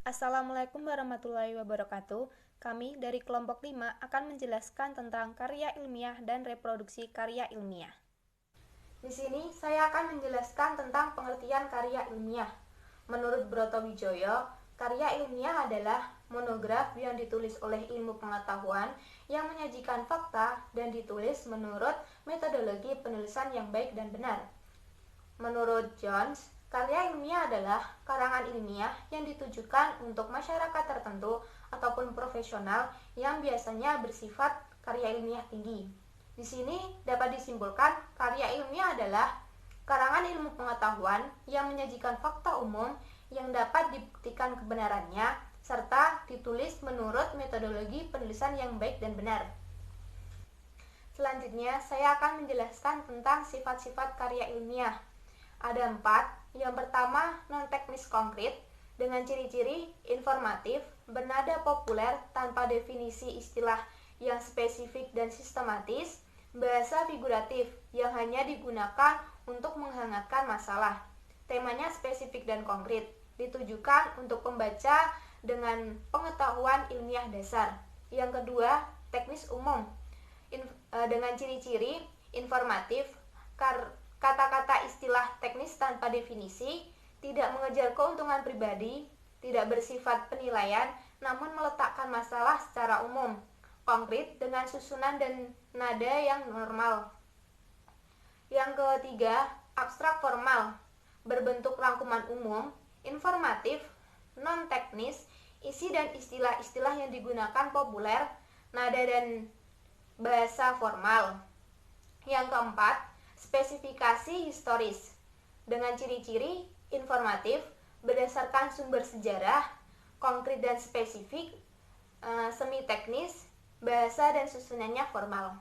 Assalamualaikum warahmatullahi wabarakatuh. Kami dari kelompok 5 akan menjelaskan tentang karya ilmiah dan reproduksi karya ilmiah. Di sini saya akan menjelaskan tentang pengertian karya ilmiah. Menurut Brotowijoyo, karya ilmiah adalah monograf yang ditulis oleh ilmu pengetahuan yang menyajikan fakta dan ditulis menurut metodologi penulisan yang baik dan benar. Menurut Jones, karya ilmiah adalah karangan ilmiah yang ditujukan untuk masyarakat tertentu ataupun profesional yang biasanya bersifat karya ilmiah tinggi. Di sini dapat disimpulkan karya ilmiah adalah karangan ilmu pengetahuan yang menyajikan fakta umum yang dapat dibuktikan kebenarannya serta ditulis menurut metodologi penulisan yang baik dan benar. Selanjutnya, saya akan menjelaskan tentang sifat-sifat karya ilmiah. Ada 4. Yang pertama, non-teknis konkret dengan ciri-ciri informatif, bernada populer tanpa definisi istilah yang spesifik dan sistematis, bahasa figuratif yang hanya digunakan untuk menghangatkan masalah. Temanya spesifik dan konkret, ditujukan untuk pembaca dengan pengetahuan ilmiah dasar. Yang kedua, teknis umum dengan ciri-ciri informatif, kata-kata istilah teknis tanpa definisi, tidak mengejar keuntungan pribadi, tidak bersifat penilaian, namun meletakkan masalah secara umum, konkret dengan susunan dan nada yang normal. Yang ketiga, abstrak formal, berbentuk rangkuman umum, informatif, non-teknis, isi dan istilah-istilah yang digunakan populer, nada dan bahasa formal. Yang keempat, spesifikasi historis dengan ciri-ciri informatif berdasarkan sumber sejarah, konkret dan spesifik, semi teknis, bahasa dan susunannya formal.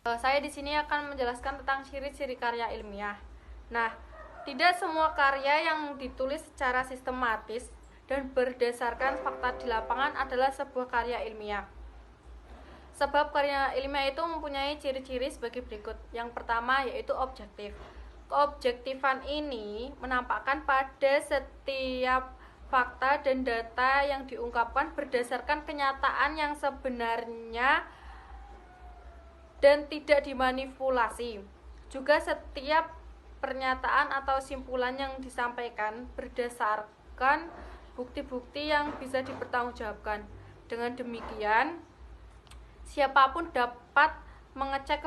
Saya di sini akan menjelaskan tentang ciri-ciri karya ilmiah. Nah, tidak semua karya yang ditulis secara sistematis dan berdasarkan fakta di lapangan adalah sebuah karya ilmiah. Sebab karya ilmiah itu mempunyai ciri-ciri sebagai berikut. Yang pertama yaitu objektif. Keobjektifan ini menampakkan pada setiap fakta dan data yang diungkapkan berdasarkan kenyataan yang sebenarnya dan tidak dimanipulasi. Juga setiap pernyataan atau simpulan yang disampaikan berdasarkan bukti-bukti yang bisa dipertanggungjawabkan. Dengan demikian, siapapun dapat mengecek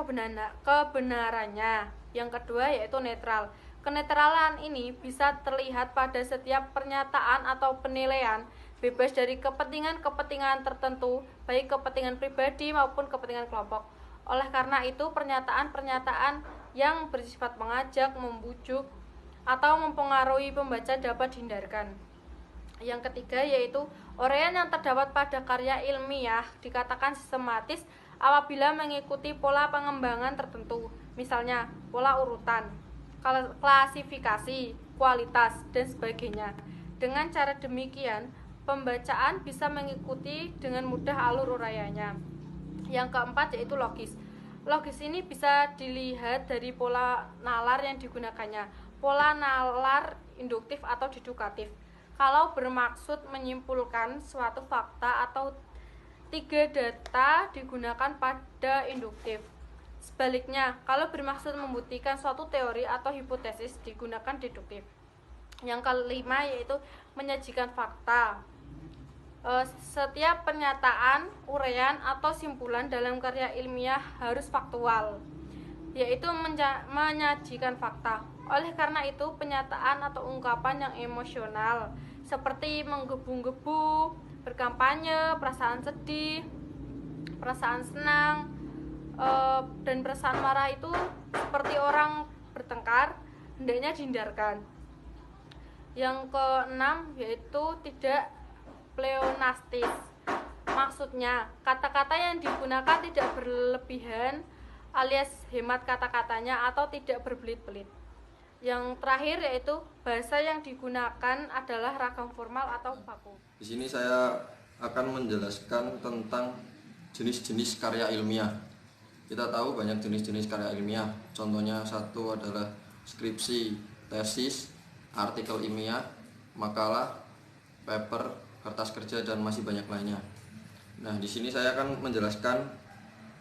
kebenarannya. Yang kedua yaitu netral. Kenetralan ini bisa terlihat pada setiap pernyataan atau penilaian, bebas dari kepentingan-kepentingan tertentu, baik kepentingan pribadi maupun kepentingan kelompok. Oleh karena itu, pernyataan-pernyataan yang bersifat mengajak, membujuk, atau mempengaruhi pembaca dapat dihindarkan. Yang ketiga yaitu uraian yang terdapat pada karya ilmiah dikatakan sistematis apabila mengikuti pola pengembangan tertentu, misalnya pola urutan, klasifikasi, kualitas, dan sebagainya. Dengan cara demikian, pembacaan bisa mengikuti dengan mudah alur uraiannya. Yang keempat yaitu logis. Logis ini bisa dilihat dari pola nalar yang digunakannya. Pola nalar induktif atau dedukatif. Kalau bermaksud menyimpulkan suatu fakta atau tiga data digunakan pada induktif. Sebaliknya, kalau bermaksud membuktikan suatu teori atau hipotesis digunakan deduktif. Yang kelima yaitu menyajikan fakta. Setiap pernyataan, uraian, atau simpulan dalam karya ilmiah harus faktual, yaitu menyajikan fakta. Oleh karena itu, pernyataan atau ungkapan yang emosional seperti menggebu-gebu, berkampanye, perasaan sedih, perasaan senang, dan perasaan marah itu seperti orang bertengkar, hendaknya dihindarkan. Yang keenam yaitu tidak pleonastis. Maksudnya, kata-kata yang digunakan tidak berlebihan alias hemat kata-katanya atau tidak berbelit-belit. Yang terakhir yaitu bahasa yang digunakan adalah ragam formal atau baku. Di sini saya akan menjelaskan tentang jenis-jenis karya ilmiah. Kita tahu banyak jenis-jenis karya ilmiah. Contohnya satu adalah skripsi, tesis, artikel ilmiah, makalah, paper, kertas kerja, dan masih banyak lainnya. Nah, di sini saya akan menjelaskan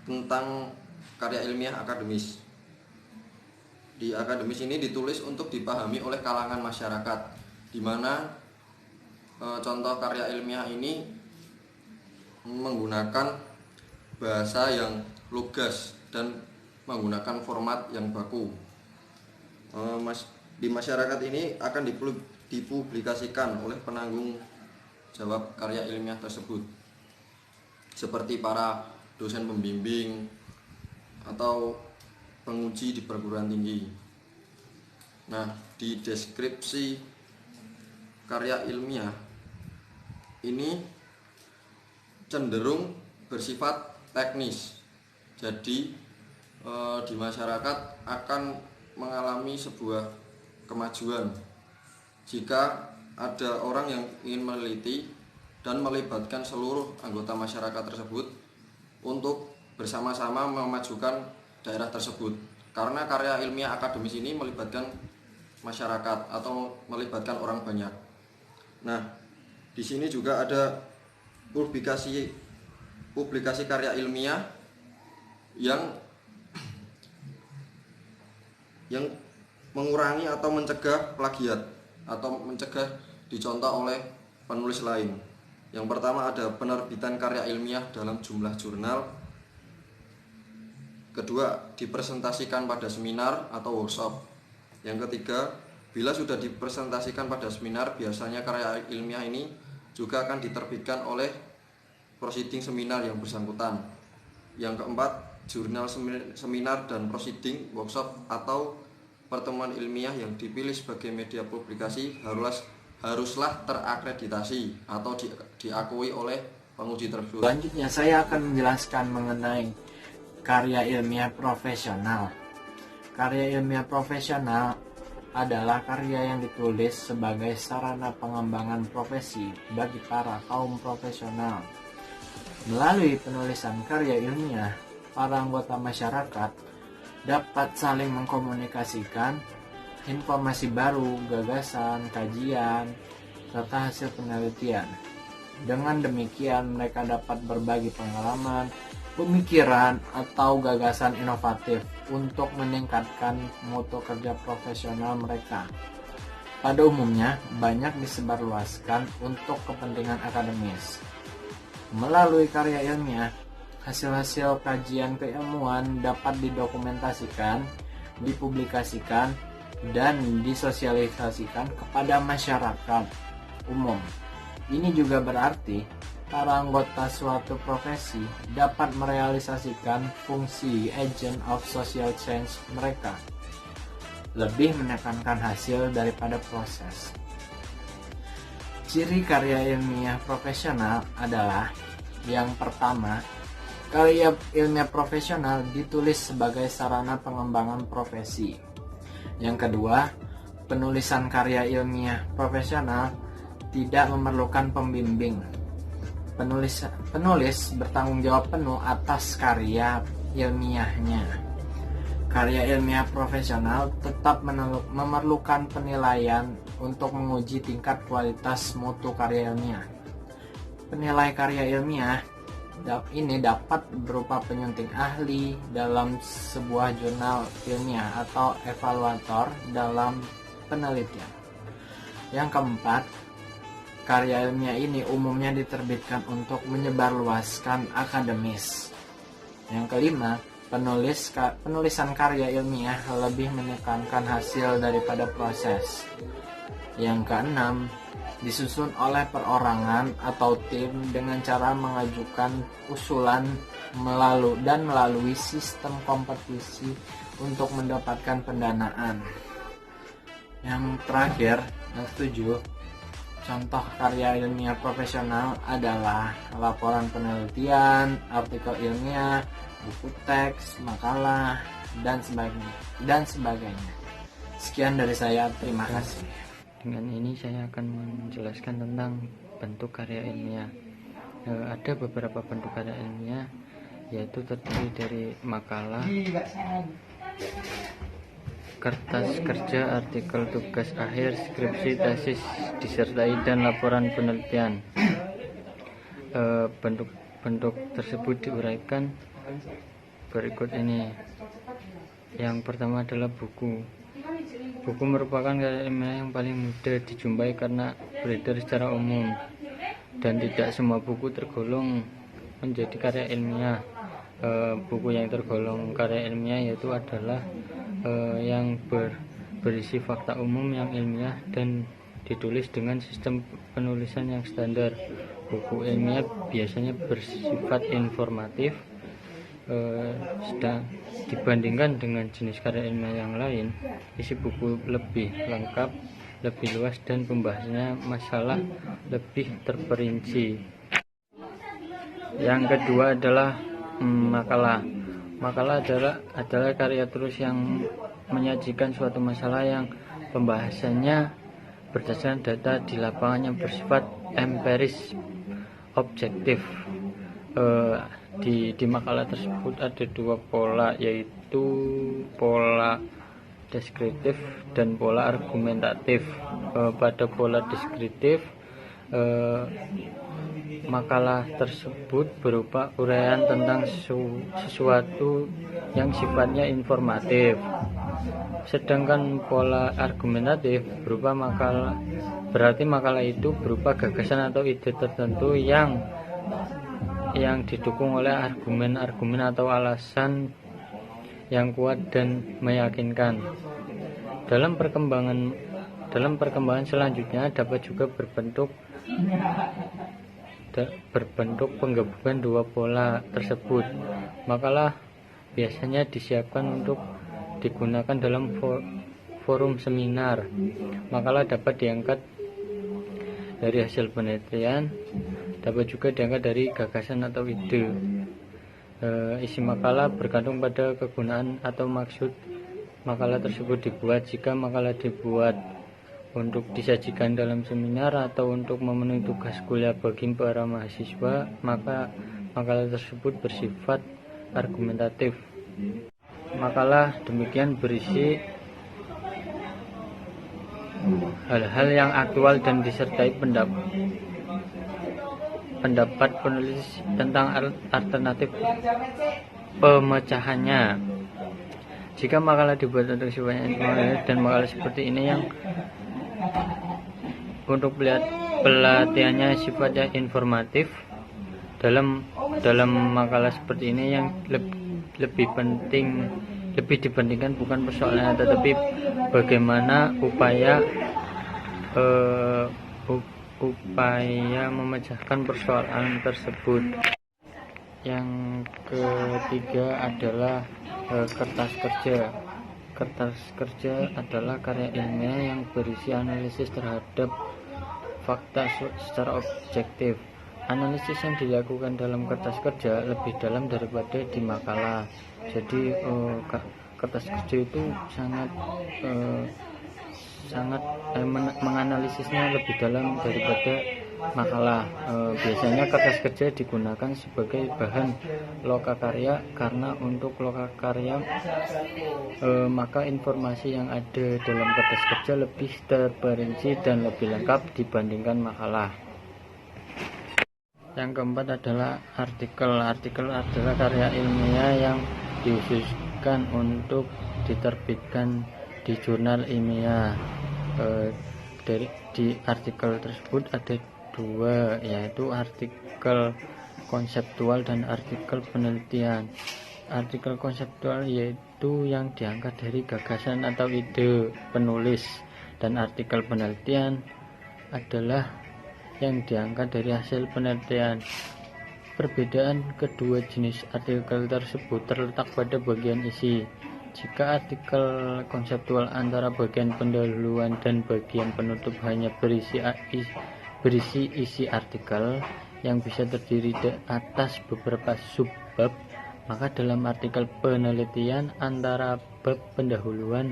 tentang karya ilmiah akademis. Di akademis ini ditulis untuk dipahami oleh kalangan masyarakat, di mana contoh karya ilmiah ini menggunakan bahasa yang lugas dan menggunakan format yang baku. Di masyarakat ini akan dipublikasikan oleh penanggung jawab karya ilmiah tersebut, seperti para dosen pembimbing atau penguji di perguruan tinggi. Nah, di deskripsi karya ilmiah ini cenderung bersifat teknis. Jadi di masyarakat akan mengalami sebuah kemajuan jika ada orang yang ingin meneliti dan melibatkan seluruh anggota masyarakat tersebut untuk bersama-sama memajukan daerah tersebut. Karena karya ilmiah akademis ini melibatkan masyarakat atau melibatkan orang banyak. Nah, di sini juga ada publikasi karya ilmiah yang mengurangi atau mencegah plagiat atau mencegah dicontoh oleh penulis lain. Yang pertama ada penerbitan karya ilmiah dalam jumlah jurnal. Kedua, dipresentasikan pada seminar atau workshop. Yang ketiga, bila sudah dipresentasikan pada seminar, biasanya karya ilmiah ini juga akan diterbitkan oleh proceeding seminar yang bersangkutan. Yang keempat, jurnal seminar dan proceeding workshop atau pertemuan ilmiah yang dipilih sebagai media publikasi haruslah terakreditasi atau diakui oleh penguji tersebut. Selanjutnya saya akan menjelaskan mengenai karya ilmiah profesional. Karya ilmiah profesional adalah karya yang ditulis sebagai sarana pengembangan profesi bagi para kaum profesional. Melalui penulisan karya ilmiah, para anggota masyarakat dapat saling mengkomunikasikan informasi baru, gagasan, kajian, serta hasil penelitian. Dengan demikian, mereka dapat berbagi pengalaman, pemikiran, atau gagasan inovatif untuk meningkatkan mutu kerja profesional mereka. Pada umumnya, banyak disebarluaskan untuk kepentingan akademis. Melalui karya ilmiah, hasil-hasil kajian keilmuan dapat didokumentasikan, dipublikasikan, dan disosialisasikan kepada masyarakat umum. Ini juga berarti para anggota suatu profesi dapat merealisasikan fungsi agent of social change mereka, lebih menekankan hasil daripada proses. Ciri karya ilmiah profesional adalah: yang pertama, karya ilmiah profesional ditulis sebagai sarana pengembangan profesi. Yang kedua, penulisan karya ilmiah profesional tidak memerlukan pembimbing. Penulis bertanggung jawab penuh atas karya ilmiahnya. Karya ilmiah profesional tetap memerlukan penilaian untuk menguji tingkat kualitas mutu karya ilmiah. Penilai karya ilmiah ini dapat berupa penyunting ahli dalam sebuah jurnal ilmiah atau evaluator dalam penelitian. Yang keempat, karya ilmiah ini umumnya diterbitkan untuk menyebarluaskan akademis. Yang kelima, penulisan karya ilmiah lebih menekankan hasil daripada proses. Yang keenam, disusun oleh perorangan atau tim dengan cara mengajukan usulan melalui sistem kompetisi untuk mendapatkan pendanaan. Yang terakhir, yang ketujuh, contoh karya ilmiah profesional adalah laporan penelitian, artikel ilmiah, buku teks, makalah, dan sebagainya. Sekian dari saya, terima kasih. Dengan ini saya akan menjelaskan tentang bentuk karya ilmiah. Ada beberapa bentuk karya ilmiah, yaitu terdiri dari makalah, kertas kerja, artikel tugas akhir, skripsi, tesis, disertai, dan laporan penelitian. Bentuk-bentuk tersebut diuraikan berikut ini. Yang pertama adalah buku. Buku merupakan karya ilmiah yang paling mudah dijumpai karena beredar secara umum, dan tidak semua buku tergolong menjadi karya ilmiah. Buku yang tergolong karya ilmiah yaitu adalah yang berisi fakta umum yang ilmiah dan ditulis dengan sistem penulisan yang standar. Buku ilmiah biasanya bersifat informatif, sedang dibandingkan dengan jenis karya ilmiah yang lain, isi buku lebih lengkap, lebih luas, dan pembahasannya masalah lebih terperinci. Yang kedua adalah makalah. Makalah adalah karya tulis yang menyajikan suatu masalah yang pembahasannya berdasarkan data di lapangan yang bersifat empiris, objektif. Di makalah tersebut ada dua pola, yaitu pola deskriptif dan pola argumentatif. Pada pola deskriptif, makalah tersebut berupa uraian tentang sesuatu yang sifatnya informatif. Sedangkan pola argumentatif berupa berarti makalah itu berupa gagasan atau ide tertentu yang didukung oleh argumen-argumen atau alasan yang kuat dan meyakinkan. Dalam perkembangan selanjutnya dapat juga berbentuk penggabungan dua pola tersebut. Makalah biasanya disiapkan untuk digunakan dalam forum seminar. Makalah dapat diangkat dari hasil penelitian, dapat juga diangkat dari gagasan atau ide. Isi makalah bergantung pada kegunaan atau maksud makalah tersebut dibuat. Jika makalah dibuat untuk disajikan dalam seminar atau untuk memenuhi tugas kuliah bagi para mahasiswa, maka makalah tersebut bersifat argumentatif. Makalah demikian berisi hal-hal yang aktual dan disertai pendapat penulis tentang alternatif pemecahannya. Jika makalah dibuat untuk sifatnya informatif, dan makalah seperti ini yang untuk pelatihannya sifatnya informatif, dalam makalah seperti ini yang lebih dibandingkan bukan persoalannya, tetapi bagaimana upaya memecahkan persoalan tersebut. Yang ketiga adalah kertas kerja. Kertas kerja adalah karya ilmiah yang berisi analisis terhadap fakta secara objektif. Analisis yang dilakukan dalam kertas kerja lebih dalam daripada di makalah. Jadi kertas kerja itu sangat menganalisisnya lebih dalam daripada makalah. Biasanya kertas kerja digunakan sebagai bahan lokakarya, karena untuk lokakarya maka informasi yang ada dalam kertas kerja lebih terperinci dan lebih lengkap dibandingkan makalah. Yang keempat adalah artikel. Artikel adalah karya ilmiah yang diususkan untuk diterbitkan di jurnal ilmiah. Di artikel tersebut ada dua, yaitu artikel konseptual dan artikel penelitian. Artikel konseptual yaitu yang diangkat dari gagasan atau ide penulis, dan artikel penelitian adalah yang diangkat dari hasil penelitian. Perbedaan kedua jenis artikel tersebut terletak pada bagian isi. Jika artikel konseptual antara bagian pendahuluan dan bagian penutup hanya berisi isi artikel yang bisa terdiri atas beberapa subbab, maka dalam artikel penelitian antara bab pendahuluan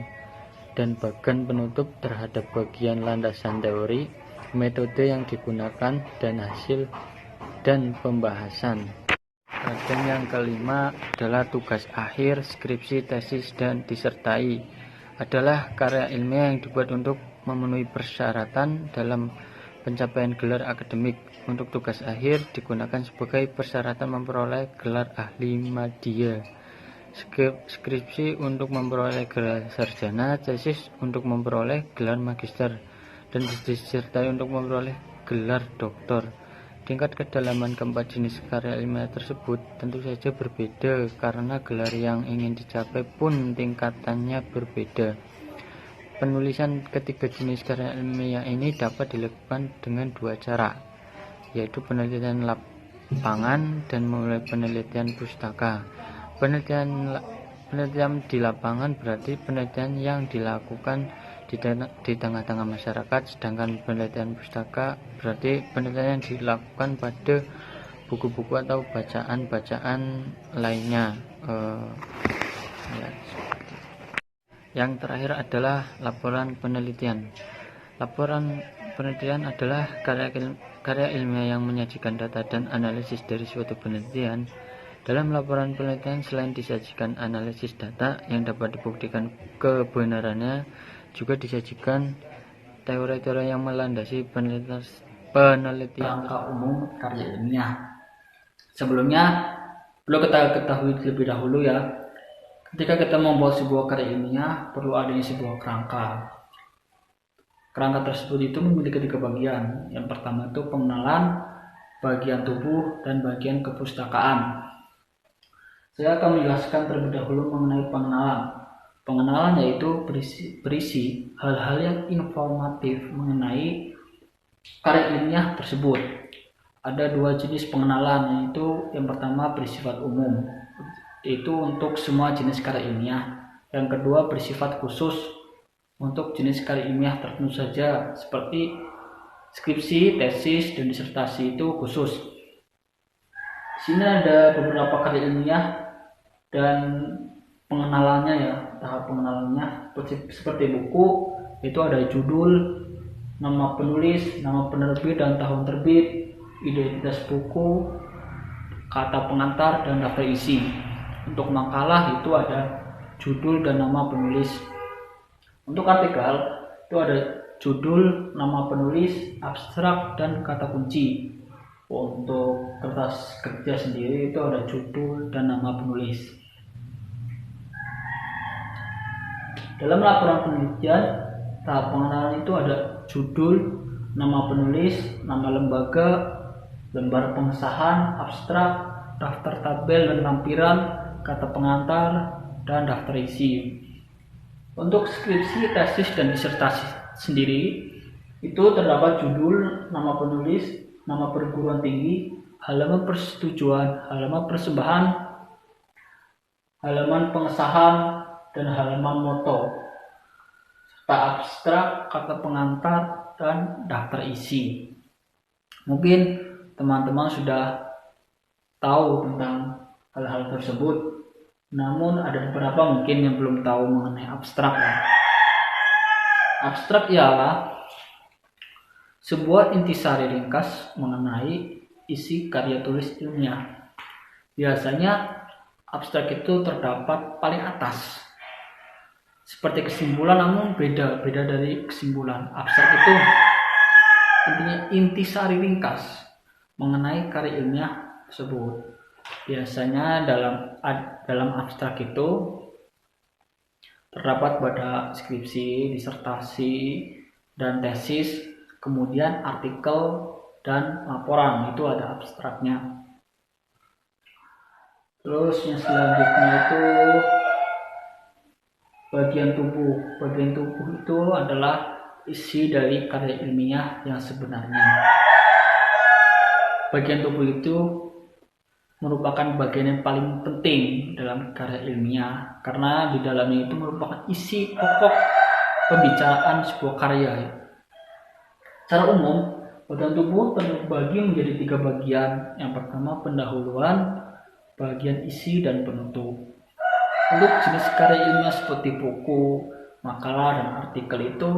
dan bagian penutup terhadap bagian landasan teori, metode yang digunakan, dan hasil dan pembahasan. Dan yang kelima adalah tugas akhir, skripsi, tesis, dan disertai. adalah karya ilmiah yang dibuat untuk memenuhi persyaratan dalam pencapaian gelar akademik. Untuk tugas akhir digunakan sebagai persyaratan memperoleh gelar ahli media. Skripsi untuk memperoleh gelar sarjana, tesis untuk memperoleh gelar magister, dan disertai untuk memperoleh gelar doktor. Tingkat kedalaman keempat jenis karya ilmiah tersebut tentu saja berbeda karena gelar yang ingin dicapai pun tingkatannya berbeda. Penulisan ketiga jenis karya ilmiah ini dapat dilakukan dengan dua cara, yaitu penelitian lapangan dan mulai penelitian pustaka. Penelitian di lapangan berarti penelitian yang dilakukan di tengah-tengah masyarakat, sedangkan penelitian pustaka berarti penelitian yang dilakukan pada buku-buku atau bacaan-bacaan lainnya. Yang terakhir adalah laporan penelitian. Laporan penelitian adalah karya ilmiah yang menyajikan data dan analisis dari suatu penelitian. Dalam laporan penelitian, selain disajikan analisis data yang dapat dibuktikan kebenarannya, juga disajikan teori-teori yang melandasi penelitian Rangka umum karya ilmiah. Sebelumnya perlu kita ketahui terlebih dahulu ya, ketika kita membuat sebuah karya ilmiah perlu adanya sebuah kerangka. Kerangka tersebut itu memiliki 3 bagian. Yang pertama itu pengenalan, bagian tubuh, dan bagian kepustakaan. Saya akan menjelaskan terlebih dahulu mengenai pengenalan. Pengenalan yaitu berisi hal-hal yang informatif mengenai karya ilmiah tersebut. Ada 2 jenis pengenalan, yaitu yang pertama bersifat umum, yaitu untuk semua jenis karya ilmiah. Yang kedua bersifat khusus untuk jenis karya ilmiah tertentu saja, seperti skripsi, tesis, dan disertasi itu khusus. Di sini ada beberapa karya ilmiah dan pengenalannya ya, tahap pengenalannya seperti buku, itu ada judul, nama penulis, nama penerbit dan tahun terbit, identitas buku, kata pengantar, dan daftar isi. Untuk makalah itu ada judul dan nama penulis. Untuk artikel itu ada judul, nama penulis, abstrak, dan kata kunci. Untuk kertas kerja sendiri itu ada judul dan nama penulis. Dalam laporan penelitian, tahap pengenalan itu ada judul, nama penulis, nama lembaga, lembar pengesahan, abstrak, daftar tabel dan lampiran, kata pengantar, dan daftar isi. Untuk skripsi, tesis, dan disertasi sendiri itu terdapat judul, nama penulis, nama perguruan tinggi, halaman persetujuan, halaman persembahan, halaman pengesahan, dan halaman moto, serta abstrak, kata pengantar, dan daftar isi. Mungkin teman-teman sudah tahu tentang hal-hal tersebut, namun ada beberapa mungkin yang belum tahu mengenai abstrak ya. Abstrak ialah sebuah intisari ringkas mengenai isi karya tulis ilmiah. Biasanya abstrak itu terdapat paling atas seperti kesimpulan, namun beda dari kesimpulan. Abstrak itu intinya intisari ringkas mengenai karya ilmiah tersebut. Biasanya dalam abstrak itu terdapat pada skripsi, disertasi, dan tesis, kemudian artikel dan laporan, itu ada abstraknya. Terus yang selanjutnya itu bagian tubuh. Bagian tubuh itu adalah isi dari karya ilmiah yang sebenarnya. Bagian tubuh itu merupakan bagian yang paling penting dalam karya ilmiah karena di dalamnya itu merupakan isi pokok pembicaraan sebuah karya. Secara umum, bagian tubuh terbagi menjadi 3 bagian. Yang pertama pendahuluan, bagian isi, dan penutup. Untuk jenis karya ilmiah seperti buku, makalah, dan artikel itu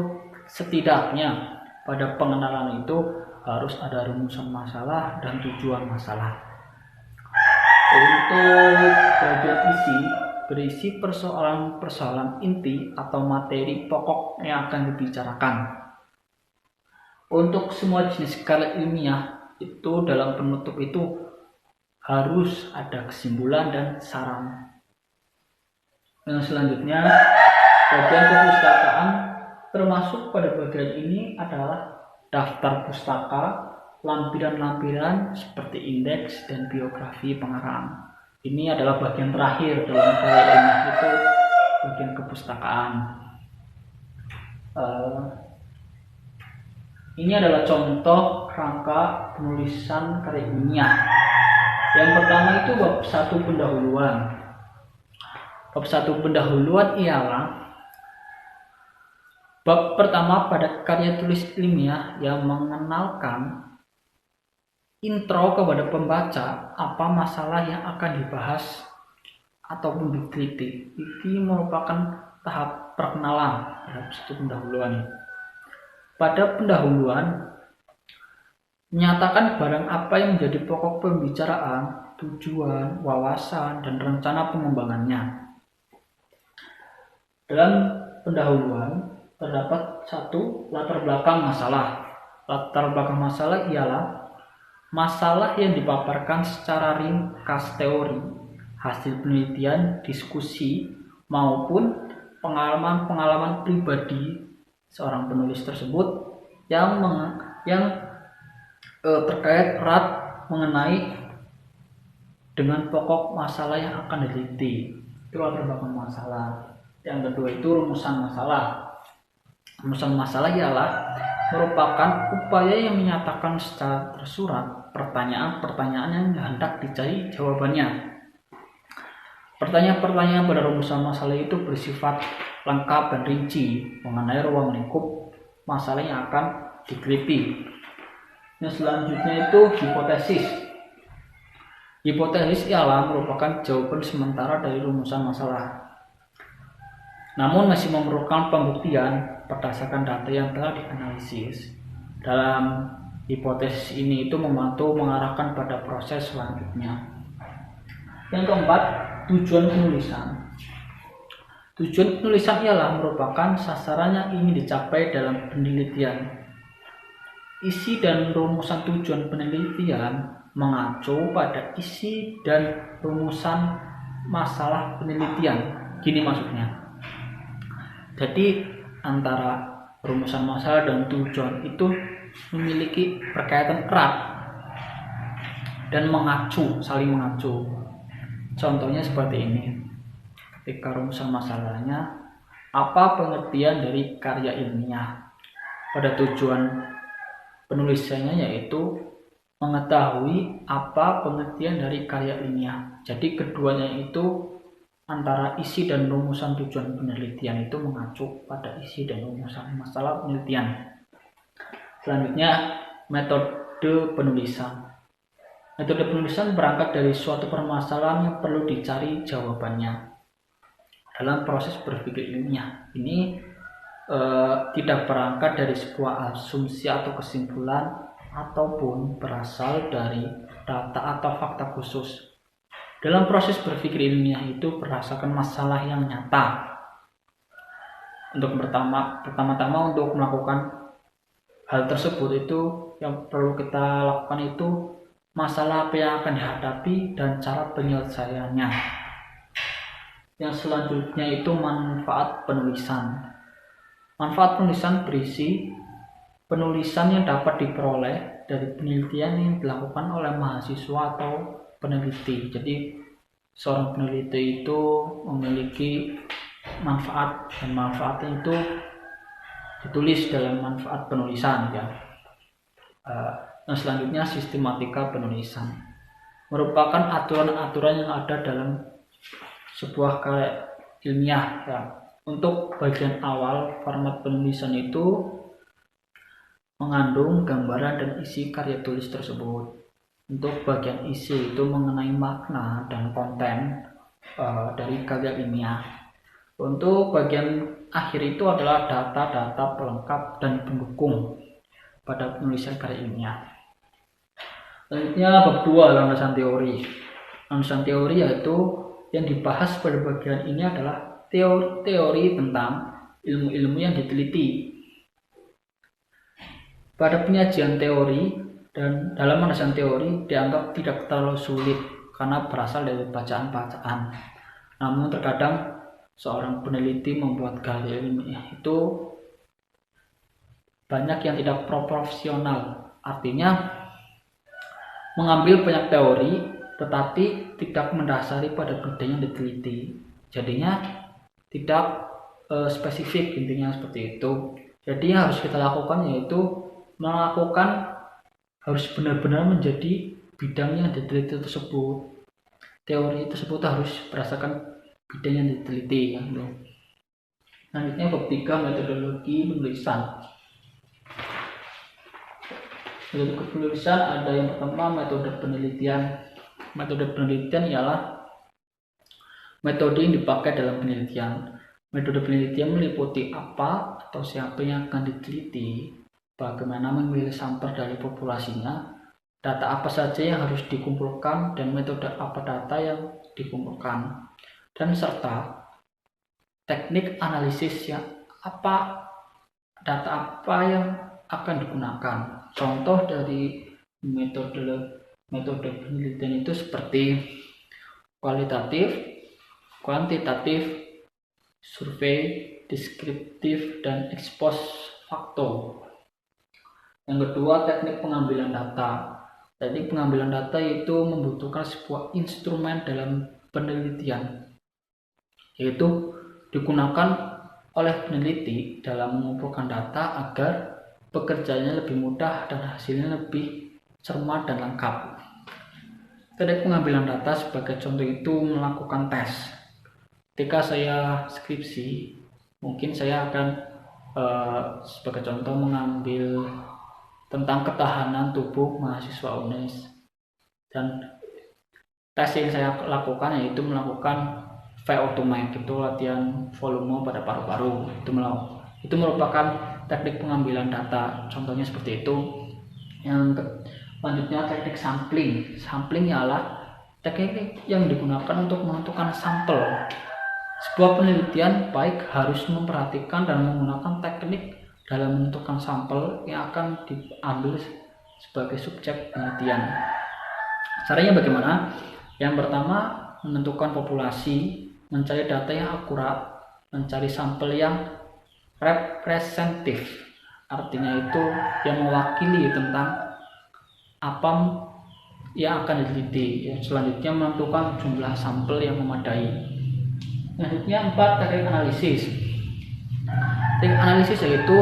setidaknya pada pengenalan itu harus ada rumusan masalah dan tujuan masalah. Untuk bagian isi berisi persoalan-persoalan inti atau materi pokok yang akan dibicarakan. Untuk semua jenis karya ilmiah itu dalam penutup itu harus ada kesimpulan dan saran. Yang selanjutnya, bagian perpustakaan termasuk pada bagian ini adalah daftar pustaka, lampiran-lampiran seperti indeks dan biografi pengarang. Ini adalah bagian terakhir dalam karya ilmiah itu, bagian kepustakaan. Ini adalah contoh rangka penulisan karya ilmiah. Yang pertama itu bab 1 pendahuluan. Bab 1 pendahuluan ialah bab pertama pada karya tulis ilmiah yang mengenalkan intro kepada pembaca apa masalah yang akan dibahas ataupun diteliti. Ini merupakan tahap perkenalan terhadap satu pendahuluan. Pada pendahuluan menyatakan barang apa yang menjadi pokok pembicaraan, tujuan, wawasan, dan rencana pengembangannya. Dalam pendahuluan terdapat 1 latar belakang masalah. Latar belakang masalah ialah masalah yang dipaparkan secara ringkas teori, hasil penelitian, diskusi, maupun pengalaman-pengalaman pribadi seorang penulis tersebut yang terkait erat mengenai dengan pokok masalah yang akan diteliti. Itu latar belakang masalah. Yang kedua itu rumusan masalah. Rumusan masalah ialah merupakan upaya yang menyatakan secara tersurat pertanyaan-pertanyaan yang hendak dicari jawabannya. Pertanyaan-pertanyaan pada rumusan masalah itu bersifat lengkap dan rinci mengenai ruang lingkup masalah yang akan diteliti. Yang selanjutnya itu hipotesis. Hipotesis ialah merupakan jawaban sementara dari rumusan masalah, namun masih memerlukan pembuktian berdasarkan data yang telah dianalisis. Dalam hipotesis ini itu membantu mengarahkan pada proses selanjutnya. Yang keempat, tujuan penulisan. Tujuan penulisan ialah merupakan sasaran yang ingin dicapai dalam penelitian. Isi dan rumusan tujuan penelitian mengacu pada isi dan rumusan masalah penelitian. Gini maksudnya. Jadi antara rumusan masalah dan tujuan itu memiliki berkaitan erat dan saling mengacu. Contohnya seperti ini. Ketika rumusan masalahnya, apa pengertian dari karya ilmiah? Pada tujuan penulisannya yaitu mengetahui apa pengertian dari karya ilmiah. Jadi keduanya itu antara isi dan rumusan tujuan penelitian itu mengacu pada isi dan rumusan masalah penelitian. Selanjutnya, metode penulisan. Metode penulisan berangkat dari suatu permasalahan yang perlu dicari jawabannya. Dalam proses berpikir ilmiah ini tidak berangkat dari sebuah asumsi atau kesimpulan ataupun berasal dari data atau fakta khusus. Dalam proses berpikir ilmiah itu berdasarkan masalah yang nyata. Untuk pertama-tama untuk melakukan hal tersebut itu yang perlu kita lakukan itu masalah apa yang akan dihadapi dan cara penyelesaiannya. Yang selanjutnya itu manfaat penulisan. Manfaat penulisan berisi penulisan yang dapat diperoleh dari penelitian yang dilakukan oleh mahasiswa atau peneliti. Jadi seorang peneliti itu memiliki manfaat dan manfaatnya itu ditulis dalam manfaat penulisan ya. Yang selanjutnya sistematika penulisan merupakan aturan-aturan yang ada dalam sebuah karya ilmiah ya. Untuk bagian awal format penulisan itu mengandung gambaran dan isi karya tulis tersebut. Untuk bagian isi itu mengenai makna dan konten dari karya ilmiah. Untuk bagian akhir itu adalah data-data pelengkap dan pendukung pada penulisan karya ilmiah. Selanjutnya bab 2, landasan teori. Landasan teori yaitu yang dibahas pada bagian ini adalah teori tentang ilmu-ilmu yang diteliti. Pada penyajian teori dan dalam penjelasan teori dianggap tidak terlalu sulit karena berasal dari bacaan-bacaan. Namun terkadang seorang peneliti membuat karya ilmiah itu banyak yang tidak proporsional. Artinya mengambil banyak teori tetapi tidak mendasari pada bidang yang diteliti. Jadinya tidak spesifik, intinya seperti itu. Jadi yang harus kita lakukan yaitu harus benar-benar menjadi bidang yang diteliti tersebut. Teori tersebut harus berdasarkan bidang yang diteliti. Selanjutnya bab 3, metodologi penulisan. Metode penulisan ada yang pertama metode penelitian. Metode penelitian ialah metode yang dipakai dalam penelitian. Metode penelitian meliputi apa atau siapa yang akan diteliti, bagaimana memilih sampel dari populasinya, data apa saja yang harus dikumpulkan, dan metode apa data yang dikumpulkan, dan serta teknik analisis data apa yang akan digunakan. Contoh dari metode penelitian itu seperti kualitatif, kuantitatif, survei, deskriptif, dan ex post facto. Yang kedua, teknik pengambilan data. Teknik pengambilan data itu membutuhkan sebuah instrumen dalam penelitian, yaitu digunakan oleh peneliti dalam mengumpulkan data agar pekerjaannya lebih mudah dan hasilnya lebih cermat dan lengkap. Teknik pengambilan data sebagai contoh itu melakukan tes. Ketika saya skripsi, mungkin saya akan sebagai contoh mengambil tentang ketahanan tubuh mahasiswa UNES, dan tes yang saya lakukan yaitu melakukan VO2 max, itu latihan volume pada paru-paru. Itu merupakan teknik pengambilan data, contohnya seperti itu. Yang selanjutnya teknik sampling. Sampling ialah teknik yang digunakan untuk menentukan sampel. Sebuah penelitian baik harus memperhatikan dan menggunakan teknik dalam menentukan sampel yang akan diambil sebagai subjek penelitian. Caranya bagaimana? Yang pertama, menentukan populasi, mencari data yang akurat, mencari sampel yang representatif, artinya itu yang mewakili tentang apa yang akan diteliti. Selanjutnya, menentukan jumlah sampel yang memadai. Selanjutnya 4, teknik analisis. Teknik analisis yaitu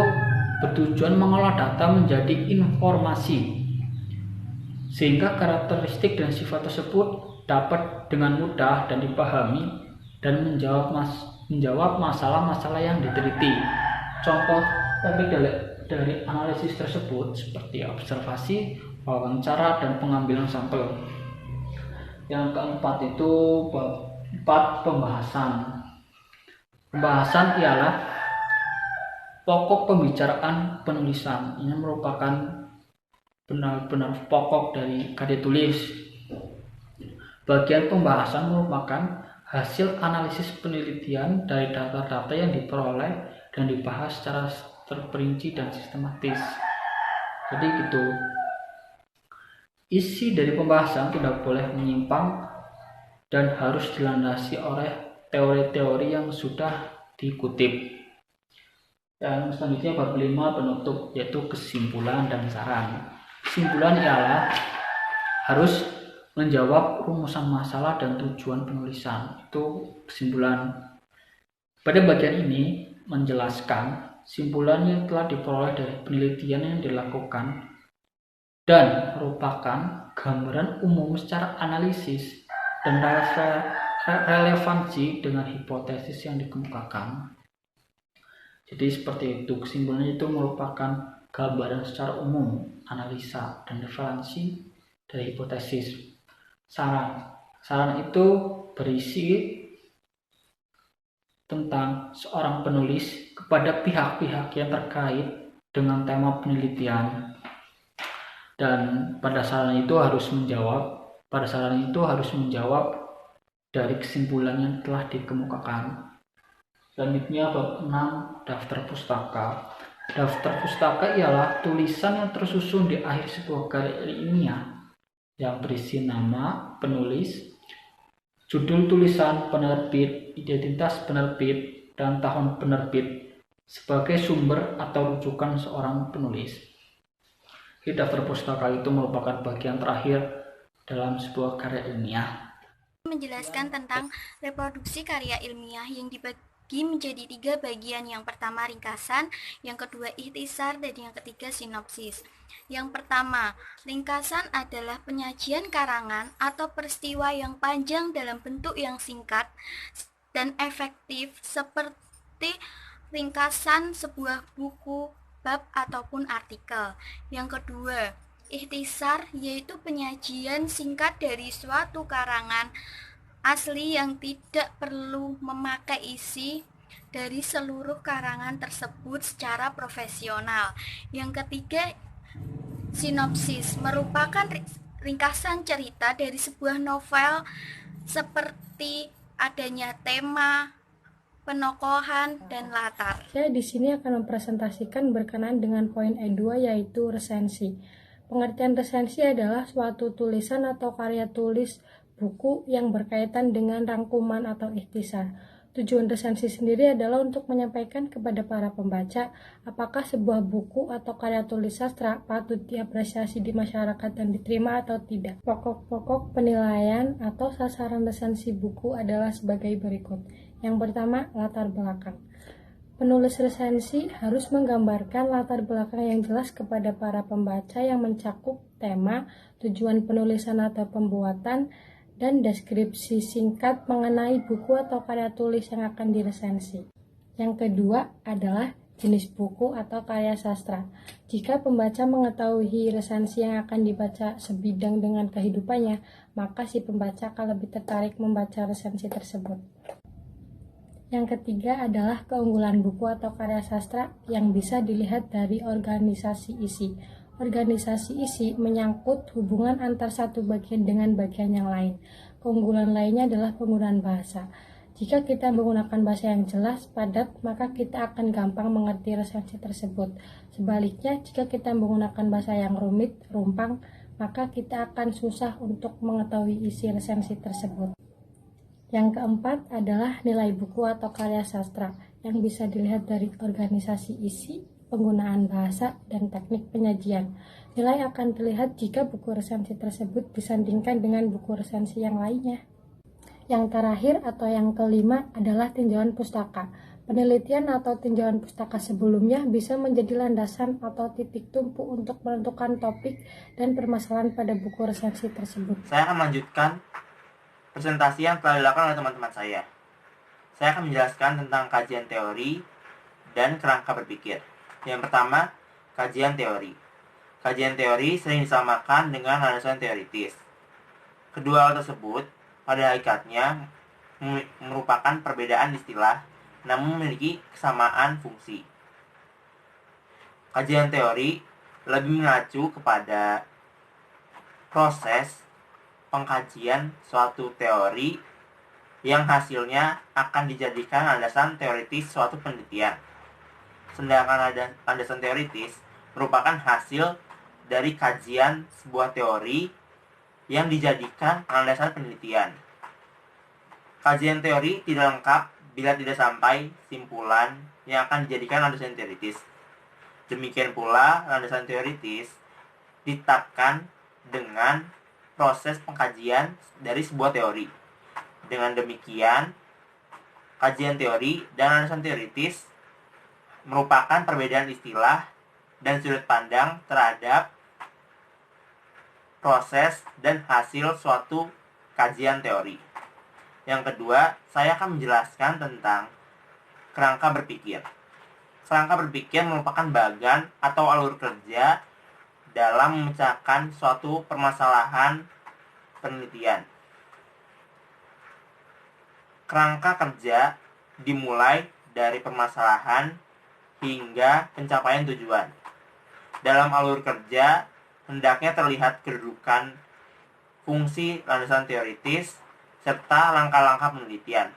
bertujuan mengolah data menjadi informasi sehingga karakteristik dan sifat tersebut dapat dengan mudah dan dipahami dan menjawab masalah-masalah yang diteliti. Contoh teknik dari analisis tersebut seperti observasi, wawancara, dan pengambilan sampel. Yang keempat itu 4, pembahasan. Pembahasan ialah pokok pembicaraan penulisan. Ini merupakan benar-benar pokok dari karya tulis. Bagian pembahasan merupakan hasil analisis penelitian dari data-data yang diperoleh dan dibahas secara terperinci dan sistematis. Jadi gitu. Isi dari pembahasan tidak boleh menyimpang dan harus dilandasi oleh teori-teori yang sudah dikutip. Dan selanjutnya bab 5, penutup, yaitu kesimpulan dan saran. Kesimpulan ialah harus menjawab rumusan masalah dan tujuan penulisan. Itu kesimpulan. Pada bagian ini menjelaskan simpulan yang telah diperoleh dari penelitian yang dilakukan dan merupakan gambaran umum secara analisis dan relevansi dengan hipotesis yang dikemukakan. Jadi seperti itu, kesimpulannya itu merupakan gambaran secara umum, analisa, dan referensi dari hipotesis. Saran itu berisi tentang seorang penulis kepada pihak-pihak yang terkait dengan tema penelitian, dan pada saran itu harus menjawab dari kesimpulan yang telah dikemukakan. Selanjutnya bab 6, daftar pustaka. Daftar pustaka ialah tulisan yang tersusun di akhir sebuah karya ilmiah yang berisi nama penulis, judul tulisan, penerbit, identitas penerbit, dan tahun penerbit sebagai sumber atau rujukan seorang penulis. Jadi daftar pustaka itu merupakan bagian terakhir dalam sebuah karya ilmiah. Menjelaskan tentang reproduksi karya ilmiah yang dibagi menjadi 3 bagian. Yang pertama ringkasan, yang kedua ikhtisar, dan yang ketiga sinopsis. Yang pertama, ringkasan adalah penyajian karangan atau peristiwa yang panjang dalam bentuk yang singkat dan efektif, seperti ringkasan sebuah buku, bab, ataupun artikel. Yang kedua, ikhtisar yaitu penyajian singkat dari suatu karangan asli yang tidak perlu memakai isi dari seluruh karangan tersebut secara profesional. Yang ketiga, sinopsis merupakan ringkasan cerita dari sebuah novel seperti adanya tema, penokohan, dan latar. Saya di sini akan mempresentasikan berkenaan dengan poin E2 yaitu resensi. Pengertian resensi adalah suatu tulisan atau karya tulis buku yang berkaitan dengan rangkuman atau ikhtisar. Tujuan resensi sendiri adalah untuk menyampaikan kepada para pembaca apakah sebuah buku atau karya tulis sastra patut diapresiasi di masyarakat dan diterima atau tidak. Pokok-pokok penilaian atau sasaran resensi buku adalah sebagai berikut. Yang pertama, latar belakang. Penulis resensi harus menggambarkan latar belakang yang jelas kepada para pembaca yang mencakup tema, tujuan penulisan atau pembuatan, dan deskripsi singkat mengenai buku atau karya tulis yang akan diresensi. Yang kedua adalah jenis buku atau karya sastra. Jika pembaca mengetahui resensi yang akan dibaca sebidang dengan kehidupannya, maka si pembaca akan lebih tertarik membaca resensi tersebut. Yang ketiga adalah keunggulan buku atau karya sastra yang bisa dilihat dari organisasi isi. Organisasi isi menyangkut hubungan antar satu bagian dengan bagian yang lain. Keunggulan lainnya adalah penggunaan bahasa. Jika kita menggunakan bahasa yang jelas, padat, maka kita akan gampang mengerti resensi tersebut. Sebaliknya, jika kita menggunakan bahasa yang rumit, rumpang, maka kita akan susah untuk mengetahui isi resensi tersebut. Yang keempat adalah nilai buku atau karya sastra yang bisa dilihat dari organisasi isi, penggunaan bahasa, dan teknik penyajian. Nilai akan terlihat jika buku resensi tersebut disandingkan dengan buku resensi yang lainnya. Yang terakhir atau yang kelima adalah tinjauan pustaka. Penelitian atau tinjauan pustaka sebelumnya bisa menjadi landasan atau titik tumpu untuk menentukan topik dan permasalahan pada buku resensi tersebut. Saya akan melanjutkan presentasi yang telah dilakukan oleh teman-teman saya. Saya akan menjelaskan tentang kajian teori dan kerangka berpikir. Yang pertama, kajian teori. Kajian teori sering disamakan dengan landasan teoritis. Kedua hal tersebut pada hakikatnya merupakan perbedaan istilah, namun memiliki kesamaan fungsi. Kajian teori lebih mengacu kepada proses pengkajian suatu teori yang hasilnya akan dijadikan landasan teoritis suatu penelitian. Sedangkan landasan teoritis merupakan hasil dari kajian sebuah teori yang dijadikan landasan penelitian. Kajian teori tidak lengkap bila tidak sampai simpulan yang akan dijadikan landasan teoritis. Demikian pula landasan teoritis ditetapkan dengan proses pengkajian dari sebuah teori. Dengan demikian, kajian teori dan landasan teoritis merupakan perbedaan istilah dan sudut pandang terhadap proses dan hasil suatu kajian teori. Yang kedua, saya akan menjelaskan tentang kerangka berpikir. Kerangka berpikir merupakan bagan atau alur kerja dalam memecahkan suatu permasalahan penelitian. Kerangka kerja dimulai dari permasalahan hingga pencapaian tujuan. Dalam alur kerja, hendaknya terlihat kedudukan fungsi landasan teoritis serta langkah-langkah penelitian.